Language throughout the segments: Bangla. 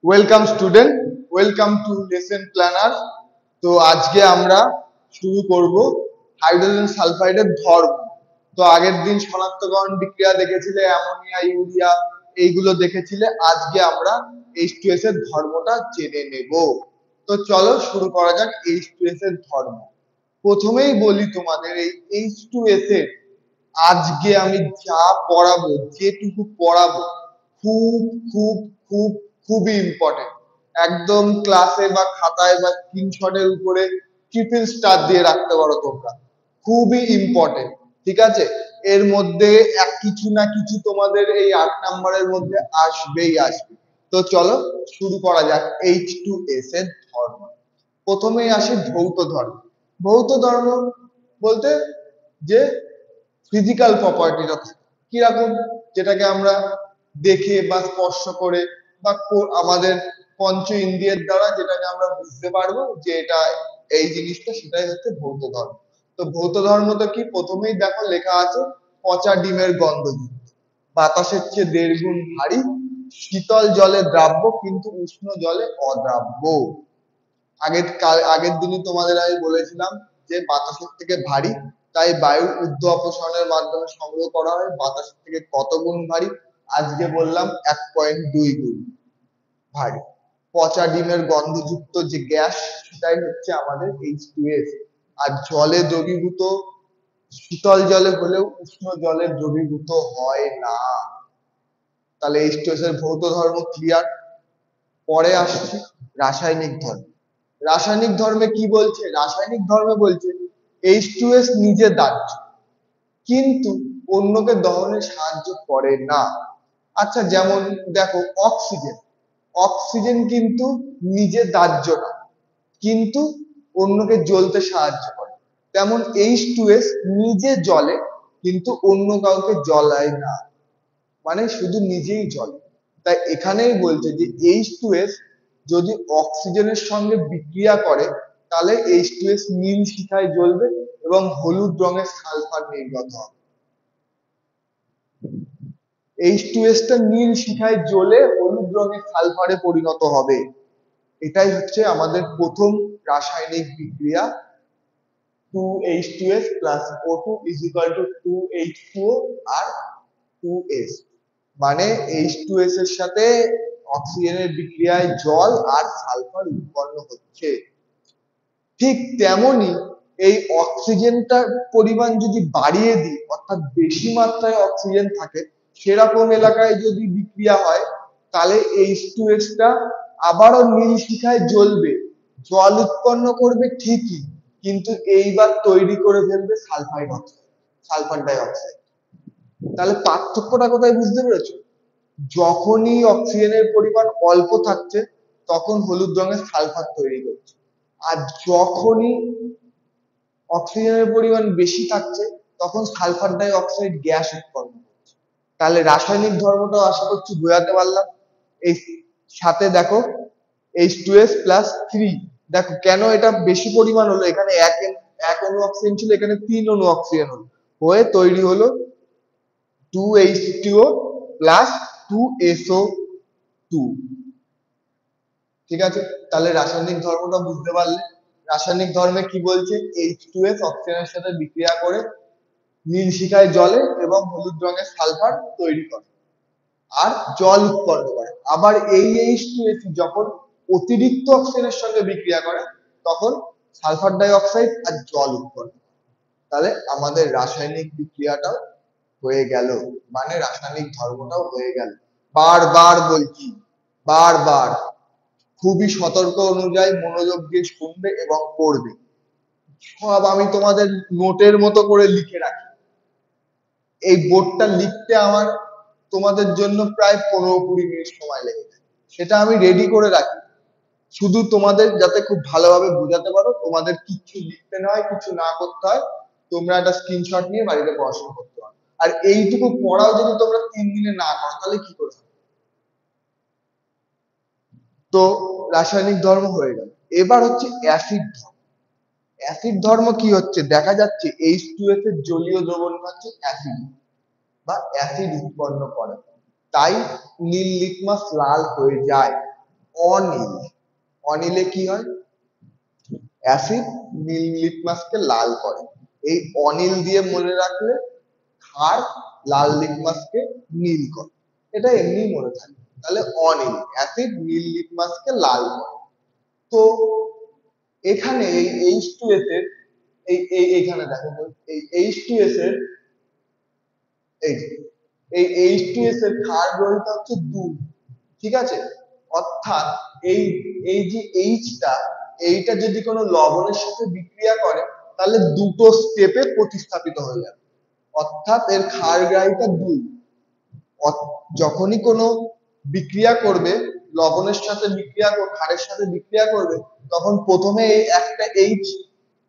Welcome student, welcome to lesson planner. তো আজকে আমরা শুরু করব হাইড্রোজেন সালফাইডের ধর্ম। তো আগের দিন শনাক্তকরণ বিক্রিয়া দেখেছিলে, অ্যামোনিয়া, ইউরিয়া, এইগুলো দেখেছিলে। আজকে আমরা H2S এর ধর্মটা জেনে নেব। তো চলো শুরু করা যাক H2S এর ধর্ম। প্রথমেই বলি তোমাদের এই H2S এর আজকে আমি যা পড়াবো, যেটুকু পড়াবো, খুব খুব খুব খুবই ইম্পর্টেন্ট। একদম ক্লাসে বা খাতায় বা স্ক্রিনশটের উপরে ট্রিপল স্টার দিয়ে রাখতে পারো তোমরা। খুবই ইম্পর্টেন্ট, ঠিক আছে? এর মধ্যে এক কিছু না কিছু তোমাদের এই 8 নম্বরের মধ্যে আসবেই আসবে। তো চলো শুরু করা যাক H2S এর ধর্ম। প্রথমেই আসে ভৌত ধর্ম। ভৌত ধর্ম বলতে যে ফিজিক্যাল প্রপার্টিটা থাকে কিরকম, যেটাকে আমরা দেখে বা স্পর্শ করে বা আমাদের পঞ্চ ইন্দ্রিয়ের দ্বারা যেটাকে আমরা বুঝতে পারবো যে এটা এই জিনিসটা, সেটাই হচ্ছে ভৌত ধর্ম। তো ভৌত ধর্মটা কি? প্রথমেই দেখো লেখা আছে পচা ডিমের গন্ধযুক্ত, বাতাসের চেয়ে 1.5 গুণ ভারী, শীতল জলে দ্রাব্য কিন্তু উষ্ণ জলে অদ্রাব্য। আগের দিনই তোমাদের আমি বলেছিলাম যে বাতাসের থেকে ভারী, তাই বায়ুর ঊর্ধ্ব অপসারণের মাধ্যমে সংগ্রহ করা হয়। বাতাসের থেকে কত গুণ ভারী? আজকে বললাম 1.2 গুণ ভারী। পচা ডিমের গন্ধযুক্ত যে গ্যাস, সেটাই হচ্ছে আমাদের H2S। আর জলে দ্রবীভূত, শীতল জলে হলেও উষ্ণ জলে দ্রবীভূত হয় না। তাহলে H2S এর ভৌত ধর্ম ক্লিয়ার। পরে আসছি রাসায়নিক ধর্ম। রাসায়নিক ধর্মে কি বলছে? রাসায়নিক ধর্মে বলছে H2S নিজে দাহ্য, কিন্তু অন্যকে দহনে সাহায্য করে না। আচ্ছা, যেমন দেখো অক্সিজেন, অক্সিজেন কিন্তু নিজে দাহ্য না, কিন্তু অন্যকে জ্বলতে সাহায্য করে। তেমন H2S নিজে জ্বলে, কিন্তু অন্য কাউকে জ্বলায় না, মানে শুধু নিজেই জ্বলে। তাই এখানেই বলছে যে H2S যদি অক্সিজেনের সঙ্গে বিক্রিয়া করে, তাহলে H2S নীল শিখায় জ্বলবে এবং হলুদ রঙের সালফার নির্গত হবে। H2S টা নীল শিখায় জ্বলে হলুদ রঙের সালফারে পরিণত হবে। এটাই হচ্ছে আমাদের প্রথম রাসায়নিক বিক্রিয়া। 2H2S plus O2 is equal to 2H2O R 2S, মানে H2S এর সাথে অক্সিজেনের বিক্রিয়ায় জল আর সালফার উৎপন্ন হচ্ছে। ঠিক তেমনি এই অক্সিজেনটার পরিমাণ যদি বাড়িয়ে দিই, অর্থাৎ বেশি মাত্রায় অক্সিজেন থাকে সেরকম এলাকায় যদি বিক্রিয়া হয়, তাহলে H2S টা আবারও নীল শিখায় জ্বলবে, জল উৎপন্ন করবে ঠিকই, কিন্তু এইবার তৈরি করে ফেলবে sulphide oxide, sulphur die oxide. তাহলে পার্থক্যটা কোথায় বুঝতে পেরেছো? যখনই অক্সিজেনের পরিমাণ অল্প থাকছে, তখন হলুদ রঙের সালফার তৈরি করছে। আর যখনই অক্সিজেনের পরিমাণ বেশি থাকছে, তখন সালফার ডাই অক্সাইড গ্যাস উৎপন্ন হচ্ছে। তাহলে রাসায়নিক ধর্মটাও আশা করছি বোঝাতে পারলাম। এই সাথে দেখো H2S plus 3, দেখো কেন এটা বেশি পরিমাণ হলো। এখানে এক অণু অক্সিজেন ছিল, এখানে 3 অণু অক্সিজেন হলো, হয়ে তৈরি হলো 2H2O plus 2SO2। ঠিক আছে, তাহলে রাসায়নিক ধর্মটা বুঝতে পারলে। রাসায়নিক ধর্মে কি বলছে? H2S অক্সিজেনের সাথে বিক্রিয়া করে নীল শিখায় জ্বলে এবং হলুদ রঙের সালফার তৈরি করে আর জল উৎপন্ন করে। আবার এই H2S যখন অতিরিক্ত অক্সিজেনের সঙ্গে বিক্রিয়া করে, তখন সালফার ডাই অক্সাইড আর জল উৎপন্ন করে। তাহলে আমাদের রাসায়নিক বিক্রিয়াটাও হয়ে গেল, মানে রাসায়নিক ধর্মটাও হয়ে গেল। বারবার বলছি, বারবার খুবই সতর্ক অনুযায়ী মনোযোগ দিয়ে শুনবে এবং পড়বে। সব আমি তোমাদের নোটের মতো করে লিখে রাখি। এই বোর্ডটা লিখতে আমার তোমাদের জন্য প্রায় 15-20 মিনিট সময় লেগে যায়, সেটা আমি রেডি করে রাখি শুধু তোমাদের যাতে খুব ভালোভাবে বোঝাতে পারো, তোমাদের কিচ্ছু লিখতে না হয়, কিছু না করতে হয়, তোমরা একটা স্ক্রিনশট নিয়ে বাড়িতে পড়াশোনা করতে পারো। আর এইটুকু পড়াও যদি তোমরা 3 দিনে না করো, তাহলে কি করে হবে? তো রাসায়নিক ধর্ম হয়ে গেল। এবার হচ্ছে অ্যাসিড ধর্ম। অ্যাসিড ধর্ম কি হচ্ছে? দেখা যাচ্ছে H2S এর জলীয় দ্রবণ হচ্ছে অ্যাসিড বা অ্যাসিড উৎপন্ন করে, তাই নীল লিটমাস লাল হয়ে যায়। অনিল। অনিলে কি হয়? অ্যাসিড নীল লিটমাসকে লাল করে। এই অনিল দিয়ে মনে রাখলে ক্ষার লাল লিটমাসকে নীল করে, এটা এমনি মনে থাকে। তাহলে অনিল অ্যাসিড নীল লিটমাসকে লাল করে। তো এখানে এই H2S এর এইখানে দেখো, এই H2S এর এই যে, এই H2S এর ক্ষার গ্রহিতা হচ্ছে 2, ঠিক আছে? অর্থাৎ এই এই যে এইচটা, এইটা যদি কোনো লবণের সাথে বিক্রিয়া করে তাহলে দুটো স্টেপে প্রতিস্থাপিত হয়ে যাবে, অর্থাৎ এর ক্ষারগ্রাহিতা 2। যখনই কোনো বিক্রিয়া করবে, লবণের সাথে বিক্রিয়া ক্ষারের সাথে বিক্রিয়া করবে, তখন প্রথমে এই একটা এইচ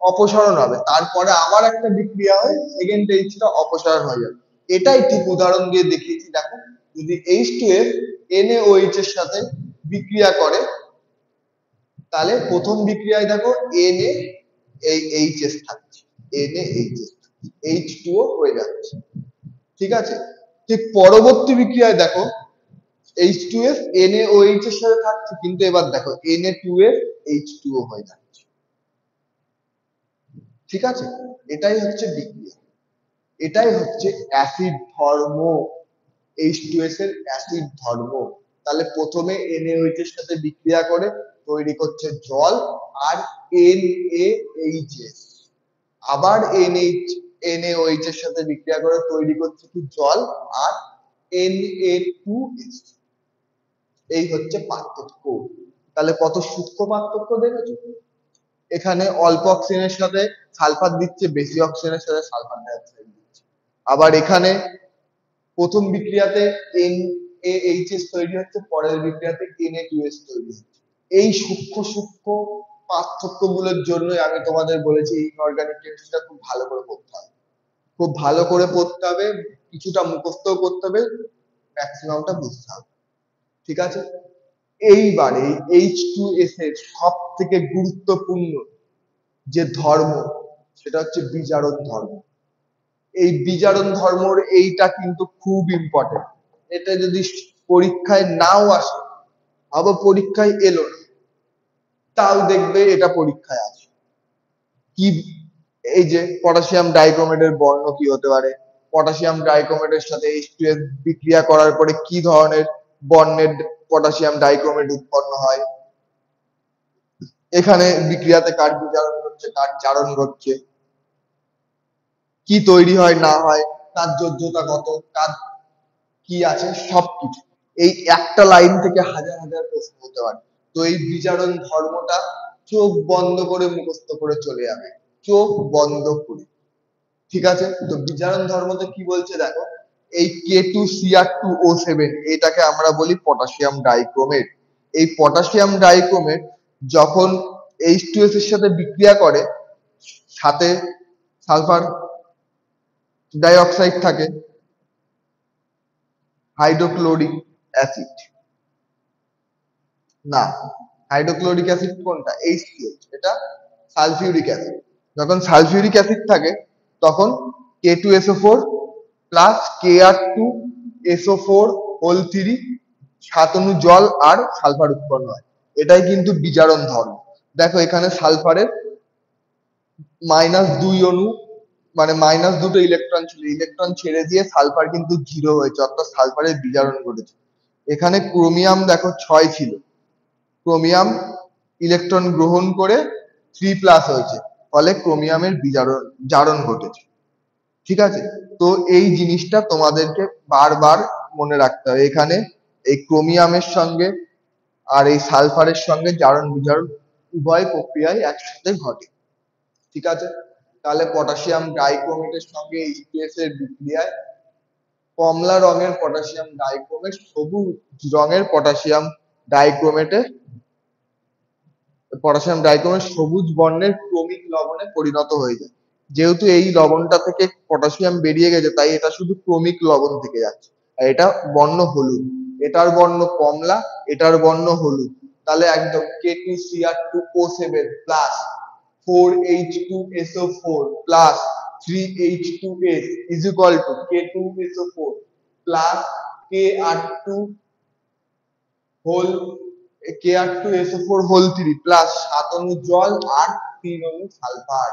অপসারণ হবে, তারপরে আবার একটা বিক্রিয়া হয়, সেকেন্ড এইচটা অপসারণ হয়ে যাবে। এটাই ঠিক উদাহরণ দিয়ে দেখিয়েছি। দেখো, যদি H2S NaOH এর সাথে বিক্রিয়া করে, তাহলে প্রথম বিক্রিয়ায় দেখো Na এই এইচএস থাকছে, NaHS H2O হয়ে যাচ্ছে, ঠিক আছে? ঠিক পরবর্তী বিক্রিয়ায় দেখো H2S NaOH এর সাথে থাকছে, কিন্তু এবার দেখো Na2S H2O হয়ে যাচ্ছে, ঠিক আছে? এটাই হচ্ছে বিক্রিয়া, এটাই হচ্ছে অ্যাসিড ধর্ম, H2S এর অ্যাসিড ধর্ম। তাহলে প্রথমে NaOH এর সাথে বিক্রিয়া করে তৈরি করছে জল আর NaHS, আবার NaOH এর সাথে বিক্রিয়া করে তৈরি করছে কি জল আর Na2S। এই হচ্ছে পার্থক্য। তাহলে কত সূক্ষ্ম পার্থক্য দেখেছো? এখানে অল্প অক্সিজেনের সাথে সালফার দিচ্ছে, বেশি অক্সিজেনের সাথে সালফার ডাইঅক্সাইড দিচ্ছে। আবার এখানে প্রথম বিক্রিয়াতে NaHS তৈরি হচ্ছে, পরের বিক্রিয়াতে Na2S তৈরি হচ্ছে। এই সূক্ষ্ম সূক্ষ্ম পার্থক্যগুলোর জন্যই আমি তোমাদের বলেছি ইনঅর্গানিক কেমিস্ট্রিটা খুব ভালো করে পড়তে হবে, খুব ভালো করে পড়তে হবে, কিছুটা মুখস্থও করতে হবে, ম্যাক্সিমামটা বুঝতে হবে, ঠিক আছে? এইবার এই H2S এর সব থেকে গুরুত্বপূর্ণ যে ধর্ম, সেটা হচ্ছে বিজারণ ধর্ম। এই বিজারণ ধর্মর এইটা কিন্তু খুব ইম্পর্টেন্ট। এটা যদি পরীক্ষায় নাও আসে, আবার পরীক্ষায় এলো না, তাও দেখবে এটা পরীক্ষায় আছে। কি? এই যে পটাশিয়াম ডাইক্রোমেটের বর্ণ কি হতে পারে, পটাশিয়াম ডাইক্রোমেটের সাথে H2S বিক্রিয়া করার পরে কি ধরনের বর্ণের পটাশিয়াম ডাইক্রোমেট উৎপন্ন হয়, এখানে বিক্রিয়াতে কার বিজারণ ঘটছে কার জারণ ঘটছে, কি তৈরি হয় না হয়, তার যোজ্যতা কত, কার কি আছে, সবকিছু এই একটা লাইন থেকে হাজার হাজার প্রশ্ন হতে পারে। তো এই বিজারণ ধর্মটা চোখ বন্ধ করে মুখস্থ করে চলে যাবে, চোখ বন্ধ করে, ঠিক আছে? তো বিজারণ ধর্মতে কি বলছে দেখো, এই K2Cr2O7 এটাকে আমরা বলি পটাশিয়াম ডাইক্রোমেট। এই পটাশিয়াম ডাইক্রোমেট যখন H2S এর সাথে বিক্রিয়া করে, সাথে সালফার ডাইঅক্সাইড থাকে, হাইড্রোক্লোরিক অ্যাসিড, না, হাইড্রোক্লোরিক অ্যাসিড কোনটা? HCl, এটা সালফিউরিক অ্যাসিড। যখন সালফিউরিক অ্যাসিড থাকে তখন K2SO4 প্লাস Kr2SO4 হোল 3 7 অণু জল আর সালফার উৎপন্ন হয়। এটাই কিন্তু বিজারণ ধর্ম। দেখো এখানে সালফারের -2 অণু, মানে -2টো ইলেকট্রন ছিল, ইলেকট্রন ছেড়ে দিয়ে সালফার কিন্তু 0 হয়েছে, অর্থাৎ সালফারের বিজারণ ঘটেছে। এখানে ক্রোমিয়াম দেখো 6 ছিল, ক্রোমিয়াম ইলেকট্রন গ্রহণ করে 3+ হয়েছে, ফলে ক্রোমিয়ামের জারণ ঘটেছে, ঠিক আছে? তো এই জিনিসটা তোমাদেরকে বারবার মনে রাখতে হবে। এখানে এই ক্রোমিয়ামের সঙ্গে আর এই সালফারের সঙ্গে জারণ বিজারণ উভয় প্রক্রিয়াই একসাথে ঘটে, ঠিক আছে? তাহলে পটাশিয়াম ডাইক্রোমেটের সঙ্গে H2S এর বিক্রিয়ায় কমলা রঙের পটাশিয়াম ডাইক্রোমেট সবুজ রঙের পটাশিয়াম ডাইক্রোমেট সবুজ বর্ণের ক্রমিক লবণে পরিণত হয়ে যায়। যেহেতু এই লবণটা থেকে পটাশিয়াম বেরিয়ে গেছে, তাই এটা শুধু ক্রমিক লবণ থেকে যাচ্ছে, আর এটা বর্ণ হলুদ, এটার বর্ণ কমলা, এটার বর্ণ হলুদ। তাহলে একদম K2Cr2O7 plus 4H2SO4 plus 3H2S is equal to K2SO4 plus Kr2 whole Kr2SO4 plus 7 অণু জল আর 3 অণু সালফার।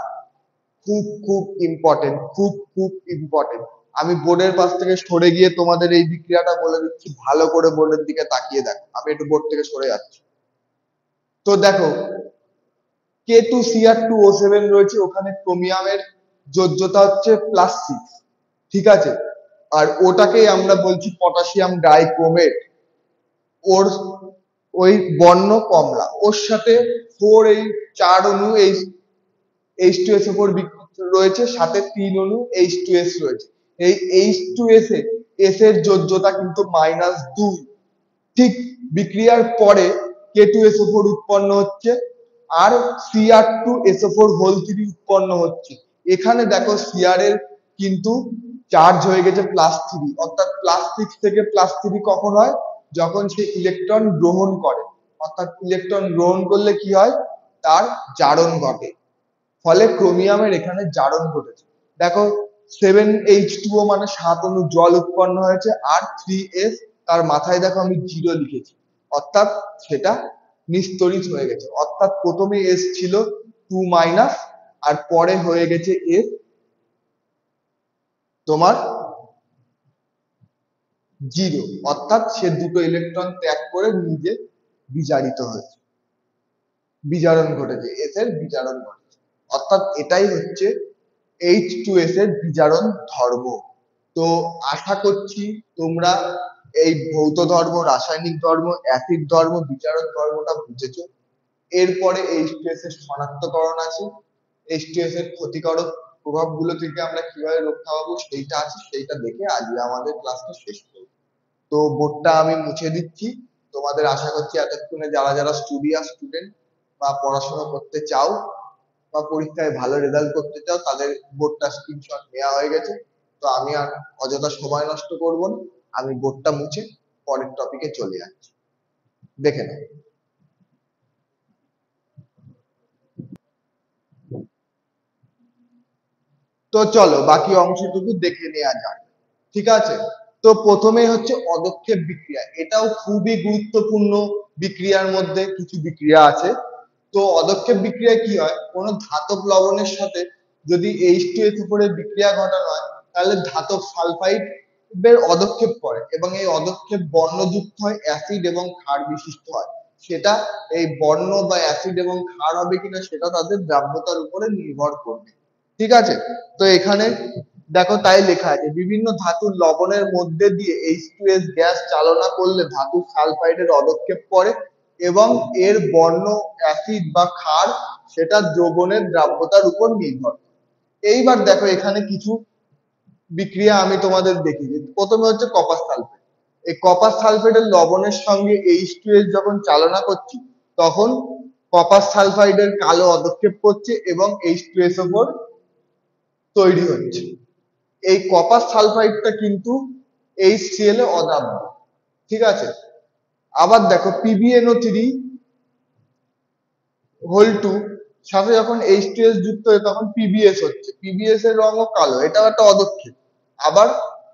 খুব খুব ইম্পর্টেন্ট, খুব খুব ইম্পর্টেন্ট। আমি বোর্ডের পাশ থেকে সরে গিয়ে তোমাদের এই বিক্রিয়াটা বলে দিচ্ছি, ভালো করে বোর্ডের দিকে তাকিয়ে দেখো। আমি একটু বোর্ড থেকে সরে যাচ্ছি। তো দেখো K2Cr2O7 রয়েছে, ওখানে ক্রোমিয়ামের যোজ্যতা হচ্ছে +6, ঠিক আছে। আর ওটাকেই আমরা বলছি পটাশিয়াম ডাইক্রোমেট। ওর ওই বর্ণ কমলা, ওর সাথে 4 অণু H2SO4 রয়েছে, সাথে 3 অণু H2S রয়েছে। এই H2S এর যোজ্যতা কিন্তু -2। ঠিক বিক্রিয়ার পরে K2SO4 উৎপন্ন হচ্ছে আর Cr2SO4 উৎপন্ন হচ্ছে। এখানে দেখো Cr এর কিন্তু চার্জ হয়ে গেছে +3, অর্থাৎ +6 থেকে +3 কখন হয়? যখন সে ইলেকট্রন গ্রহণ করে। অর্থাৎ ইলেকট্রন গ্রহণ করলে কি হয়? তার জারণ ঘটে। ফলে ক্রোমিয়ামের এখানে জারণ ঘটেছে। দেখো 7H2O মানে 7 অণু জল উৎপন্ন হয়েছে, আর 3S, তার মাথায় দেখো আমি 0 লিখেছি, অর্থাৎ সেটা নিস্তড়িত হয়ে গেছে। অর্থাৎ প্রথমে S ছিল 2- আর পরে হয়ে গেছে S তোমার 0, অর্থাৎ সে দুটো ইলেকট্রন ত্যাগ করে নিজে বিজারিত হয়েছে, বিজারণ ঘটেছে, S এর বিজারণ ঘটেছে। অর্থাৎ এটাই হচ্ছে H2S এর বিজারণ ধর্ম। তো আশা করছি তোমরা এই ভৌত ধর্ম, রাসায়নিক ধর্ম, অ্যাসিড ধর্ম, বিজারণ ধর্মটা বুঝেছো। এরপরে H2S এর শনাক্তকরণ আছে, H2S এর ক্ষতিকারক প্রভাবগুলো থেকে আমরা কিভাবে রক্ষা পাবো সেইটা আছে, সেইটা দেখে আজকে আমাদের ক্লাসটা শেষ করব। তো বোর্ডটা আমি মুছে দিচ্ছি। তোমাদের আশা করছি এতক্ষণে যারা যারা স্টুডেন্ট বা পড়াশোনা করতে চাও বা পরীক্ষায় ভালো রেজাল্ট করতে চাও, তাদের বোর্ডটা স্ক্রিনশট নেওয়া হয়ে গেছে। তো আমি আর অযথা সময় নষ্ট করব না, আমি বোর্ডটা মুছে পরের টপিকে চলে যাচ্ছি। দেখে নাও। তো চলো বাকি অংশটুকু দেখে নেওয়া যাক, ঠিক আছে। তো প্রথমেই হচ্ছে অদক্ষেপ বিক্রিয়া, এটাও খুবই গুরুত্বপূর্ণ। বিক্রিয়ার মধ্যে কিছু বিক্রিয়া আছে। তো অদক্ষেপ বিক্রিয়ায় কি হয়? কোনো ধাতব লবণের সাথে যদি H2SO4 এর বিক্রিয়া ঘটানো হয়, তাহলে ধাতব সালফাইডের অদক্ষেপ করে এবং এই অদক্ষেপ বর্ণযুক্ত হয়, অ্যাসিড এবং ক্ষার বিশিষ্ট হয়। সেটা এই বর্ণ বা অ্যাসিড এবং ক্ষার হবে কিনা সেটা তাদের দ্রাব্যতার উপরে নির্ভর করবে, ঠিক আছে। তো এখানে দেখো তাই লেখা আছে, বিভিন্ন ধাতুর লবণের মধ্যে দিয়ে H2S গ্যাস চালনা করলে ধাতু সালফাইডের অদক্ষেপ করে এবং এর বর্ণ, অ্যাসিড বা ক্ষার সেটা দ্রবণের দ্রাব্যতার উপর নির্ভর করে। এইবার দেখো এখানে কিছু বিক্রিয়া আমি তোমাদের দেখিয়ে দিই। প্রথমে হচ্ছে কপার সালফেট। এই কপার সালফেটের লবণের সঙ্গে H2S যখন চালনা করছি, তখন কপার সালফাইডের কালো অদক্ষেপ করছে এবং H2SO4 তৈরি হচ্ছে। এই কপার সালফাইডটা কিন্তু HCl এ অদ্রাব্য, ঠিক আছে। আবার দেখো PbNO3 সাথে যখন H2S যুক্ত হয় তখন PbS হচ্ছে, PbS এর রঙও কালো, এটাও একটা অদক্ষেপ। আবার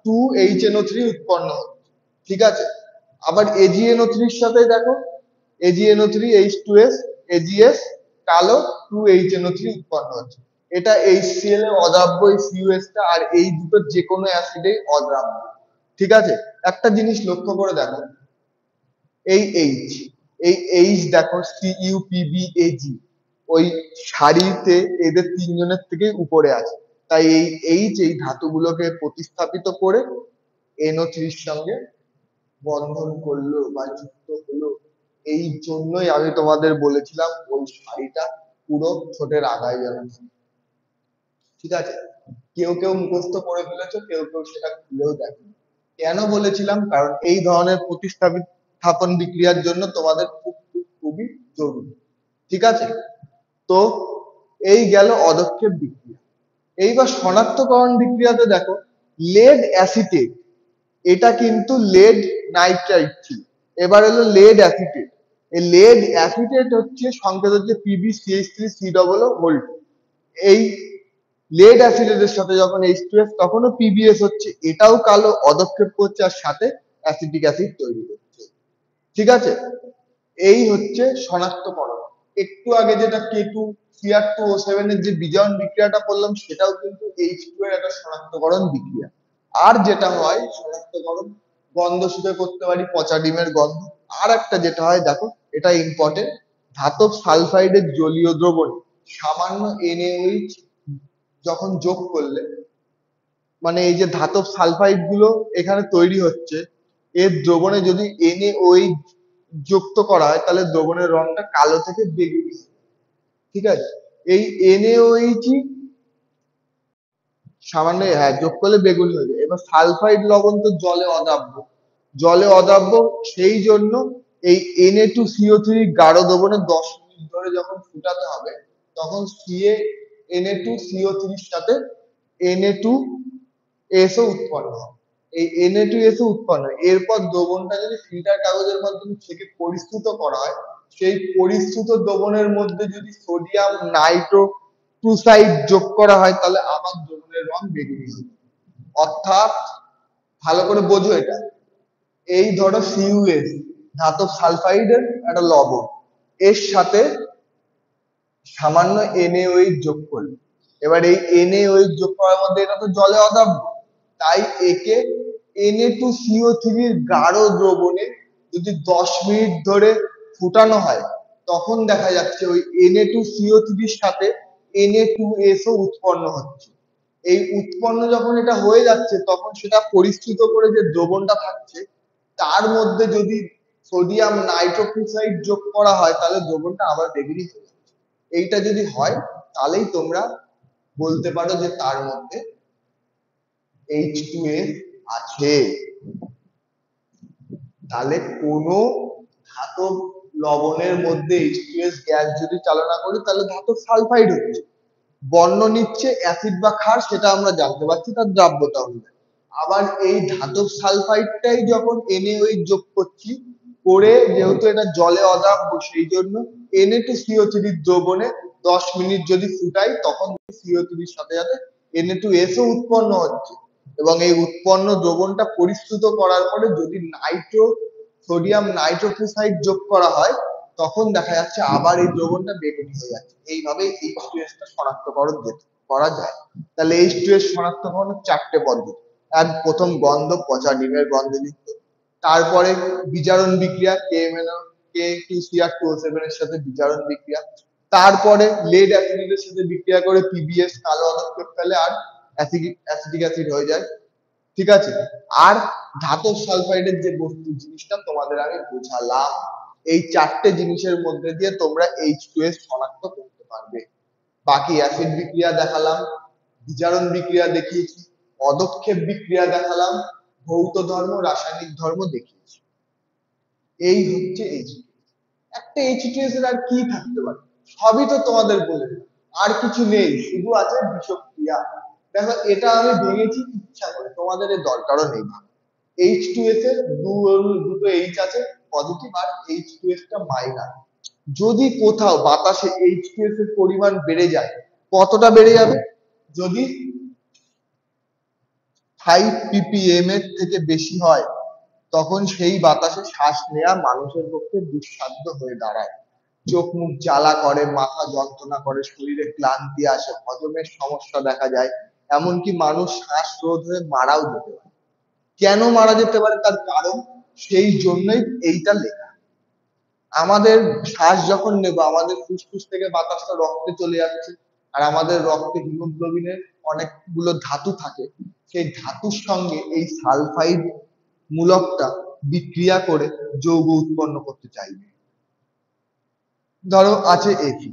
2HNO3 উৎপন্ন হচ্ছে, ঠিক আছে। আবার AgNO3 এর সাথে দেখো AgNO3 H2S AgS কালো, 2HNO3 উৎপন্ন হচ্ছে। এটা HCl এ অদ্রাব্য, এই CuS টা, আর এই দুটো যে কোনো অ্যাসিডে অদ্রাব্য, ঠিক আছে। একটা জিনিস লক্ষ্য করে দেখো, এই H দেখো CuPbAg, ওই সারিতে এদের তিনজনের থেকে উপরে আছে। তাই এই এই ধাতুগুলোকে প্রতিস্থাপিত করে NO3 এর সঙ্গে বন্ধন করলো বা যুক্ত হলো। এই জন্যই আমি তোমাদের বলেছিলাম ওই শাড়িটা পুরো ঠোঁটের আগায় যেন থাকে, ঠিক আছে। কেউ কেউ মুখস্থ করে ফেলেছো, কেউ কেউ সেটা খুলেও দেখো। কেন বলেছিলাম? কারণ এই ধরনের প্রতিস্থাপন বিক্রিয়ার জন্য তোমাদের খুব খুব খুবই জরুরি, ঠিক আছে। তো এই গেল অদক্ষেপ বিক্রিয়া। এইবার শনাক্তকরণ বিক্রিয়াতে দেখো লেড অ্যাসিটেট, এটা কিন্তু লেড নাইট্রাইট ছিল, এবার হলো লেড অ্যাসিটেট। এই লেড অ্যাসিটেট হচ্ছে সংকেত হচ্ছে PbCH3COO2। এই লেড অ্যাসিটেটের সাথে যখন H2S, তখনও PbS হচ্ছে, এটাও কালো, অদক্ষেপ করছে আর সাথে অ্যাসিটিক অ্যাসিড তৈরি করছে, ঠিক আছে। এই হচ্ছে শনাক্তকরণ। একটু আগে যেটা Cr2 CR2O7 এর যে বিজারণ বিক্রিয়াটা করলাম সেটাও কিন্তু H2 এর একটা শনাক্তকরণ বিক্রিয়া। আর যেটা হয় শনাক্তকরণ, গন্ধ শুঁকে করতে পারি, পচা ডিমের গন্ধ। আর একটা যেটা হয় দেখো, এটা ইম্পর্টেন্ট, ধাতব সালফাইডের জলীয় দ্রবণে সামান্য NaOH যখন যোগ করলে, মানে এই যে ধাতব সালফাইড গুলো এখানে তৈরি হচ্ছে, এর দ্রবণে যদি NaOH যুক্ত করা হয় তাহলে দ্রবণের রংটা কালো থেকে বেগুনি হয়। ঠিক আছে, এই NaOH সামান্য যোগ করলে বেগুনি হয়ে যায়। এবার সালফাইড লবণ তো জলে অদাব্য, জলে অদাব্য, সেই জন্য এই Na2CO3 গাঢ় দ্রবণে 10 মিনিট ধরে যখন ফুটাতে হবে তখন Na2CO3 এর সাথে Na2SO উৎপন্ন হয়। এই Na2SO উৎপন্ন হয়, এরপর দ্রবণটা যদি ফিল্টার কাগজের মাধ্যমে ছেঁকে পরিস্রুত করা হয়, সেই পরিস্রুত দ্রবণের মধ্যে যদি সোডিয়াম নাইট্রোক্লোরাইড যোগ করা হয় তাহলে আবার দ্রবণের রং বেগুনি হবে। অর্থাৎ ভালো করে বোঝো এটা, এই ধরো CuS ধাতব সালফাইডের একটা লবণ, এর সাথে সামান্য NaOH যোগ করলে, এবার এই NaOH যোগ করার মধ্যে এটা তো জলে অদাব্য, তাই একে Na2CO3 এর গাঢ় দ্রবণে যদি 10 মিনিট ধরে ফুটানো হয় তখন দেখা যাচ্ছে ওই Na2CO3 এর সাথে Na2SO উৎপন্ন হচ্ছে। এই উৎপন্ন যখন এটা হয়ে যাচ্ছে তখন সেটা পরিস্রুত করে যে দ্রবণটা থাকছে তার মধ্যে যদি সোডিয়াম নাইট্রোক্লোরাইড যোগ করা হয় তাহলে দ্রবণটা আবার বেগুনি হয়ে যাচ্ছে। এইটা যদি হয় তাহলেই তোমরা বলতে পারো যে তার মধ্যে H2S আছে। তাহলে কোনো ধাতব লবণের মধ্যে H2S গ্যাস যদি চালনা করি তাহলে ধাতব সালফাইড হচ্ছে, বর্ণ নিচ্ছে অ্যাসিড বা ক্ষার সেটা আমরা জানতে পারছি তার দ্রাব্যতা অনুযায়ী। আবার এই ধাতব সালফাইডটাই যখন NaOH যোগ করছি, করে যেহেতু এটা জলে অদ্রাব্য সেই জন্য Na2CO3 দ্রবণে 10 মিনিট যদি ফুটাই তখন CO3 এর সাথে সাথে Na2SO উৎপন্ন হচ্ছে, এবং এই উৎপন্ন দ্রবণটা পরিস্রুত করার পরে যদি সোডিয়াম নাইট্রোক্লোরাইড যোগ করা হয় তখন দেখা যাচ্ছে আবার এই দ্রবণটা বেগুনি হয়ে যাচ্ছে। এইভাবে H2S টা শনাক্তকরণ করা যায়। তাহলে H2S শনাক্তকরণের 4টে পদ্ধতি। প্রথম গন্ধ, পচা ডিমের গন্ধযুক্ত, তারপরে বিজারণ বিক্রিয়া K2Cr2O7 এর সাথে বিজারণ বিক্রিয়া, তারপরে লেড অ্যাসিডের সাথে বিক্রিয়া করে PbS কালো পদার্থ ফেলে আর অ্যাসিটিক অ্যাসিড হয়ে যায়। ঠিক আছে, আর ধাতব সালফাইডের যে বস্তু জিনিসটা তোমাদের আমি বোঝালাম, এই 4টে জিনিসের মধ্যে দিয়ে তোমরা H2S শনাক্ত করতে পারবে। বাকি অ্যাসিড বিক্রিয়া দেখালাম, বিজারণ বিক্রিয়া দেখিয়েছি, পদক্ষেপ বিক্রিয়া দেখালাম, ভৌত ধর্ম, রাসায়নিক ধর্ম দেখিয়েছি। এই হচ্ছে H2S। একটা H2S এর আর কি থাকতে পারে, সবই তো তোমাদের বলে দিলাম, আর কিছু নেই, শুধু আছে বিষক্রিয়া। দেখো এটা আমি ভেঙেছি ইচ্ছা করে, তোমাদের এর দরকারও নেই। H2S এর দুটো H আছে পজিটিভ, আর H2S টা মাইনাস। যদি কোথাও বাতাসে H2S এর পরিমাণ বেড়ে যায়, কতটা বেড়ে যাবে, যদি 5 ppm এর থেকে বেশি হয় তখন সেই বাতাসে শ্বাস নেওয়া মানুষের পক্ষে দুঃসাধ্য হয়ে দাঁড়ায়। চোখ মুখ জ্বালা করে, মাথা যন্ত্রণা করে, শরীরে ক্লান্তি আসে, হজমের সমস্যা দেখা যায়, এমনকি মানুষ শ্বাসরোধ হয়ে মারাও যেতে পারে। কেন মারা যেতে পারে তার কারণ সেই জন্যই এইটা লেখা। আমাদের শ্বাস যখন নেব আমাদের ফুসফুস থেকে বাতাসটা রক্তে চলে যাচ্ছে, আর আমাদের রক্তে হিমোগ্লোবিনের অনেকগুলো ধাতু থাকে, সেই ধাতুর সঙ্গে এই সালফাইড মূলকটা বিক্রিয়া করে যৌগ উৎপন্ন করতে চাইবে। ধরো আছে Fe,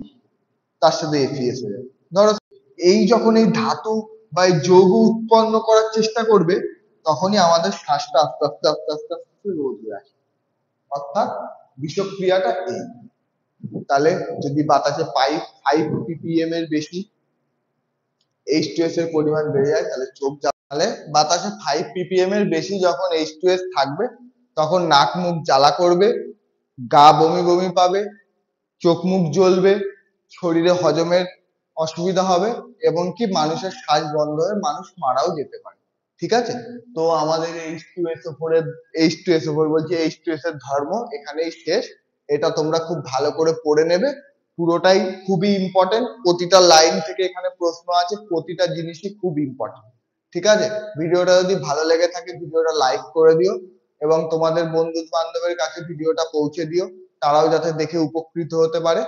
তার সাথে FeS হয়ে যাবে। ধরো এই যখন এই ধাতু বা এই যৌগ উৎপন্ন করার চেষ্টা করবে তখনই আমাদের শ্বাসটা আস্তে আস্তে আস্তে আস্তে আস্তে রোধ হয়ে আসে। অর্থাৎ বিষক্রিয়াটা এই। তাহলে যদি বাতাসে 5 ppm এর বেশি H2S এর পরিমাণ বেড়ে যায় তাহলে চোখ জ্বালালে, বাতাসে 5 ppm এর বেশি যখন H2S থাকবে তখন নাক মুখ জ্বালা করবে, গা বমি বমি পাবে, চোখ মুখ জ্বলবে, শরীরে হজমের অসুবিধা হবে, এবং কি মানুষের শ্বাস বন্ধ হয়ে মানুষ মারাও যেতে পারে। ঠিক আছে, তো আমাদের H2SO4 বলছি H2S এর ধর্ম এখানেই শেষ। এটা তোমরা খুব ভালো করে পড়ে নেবে, পুরোটাই খুবই ইম্পর্টেন্ট, প্রতিটা লাইন থেকে এখানে প্রশ্ন আছে, প্রতিটা জিনিসই খুব ইম্পর্টেন্ট। ঠিক আছে, ভিডিওটা যদি ভালো লেগে থাকে ভিডিওটা লাইক করে দিও এবং তোমাদের বন্ধু বান্ধবের কাছে ভিডিওটা পৌঁছে দিও, তারাও যাতে দেখে উপকৃত হতে পারে।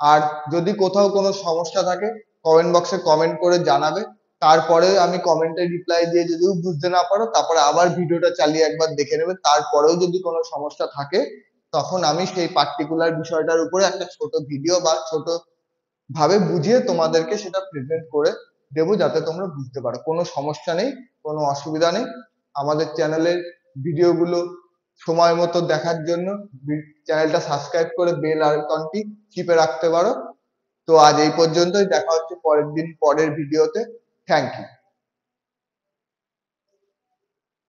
আর যদি কোথাও কোনো সমস্যা থাকে কমেন্ট বক্সে কমেন্ট করে জানাবে, তারপরে আমি কমেন্টে রিপ্লাই দিয়ে যদিও বুঝতে না পারো তারপরে আবার ভিডিওটা চালিয়ে একবার দেখে নেবে, তারপরেও যদি কোনো সমস্যা থাকে তখন আমি সেই পার্টিকুলার বিষয়টার উপরে একটা ছোট ভিডিও বা ছোট ভাবে বুঝিয়ে তোমাদেরকে সেটা প্রেজেন্ট করে দেবো যাতে তোমরা বুঝতে পারো। কোনো সমস্যা নেই, কোনো অসুবিধা নেই। আমাদের চ্যানেলের ভিডিওগুলো সময় মতো দেখার জন্য চ্যানেলটা সাবস্ক্রাইব করে বেল আইকনটি টিপে রাখতে পারো। তো আজ এই পর্যন্তই, দেখা হচ্ছে পরের দিন পরের ভিডিওতে। Thank you.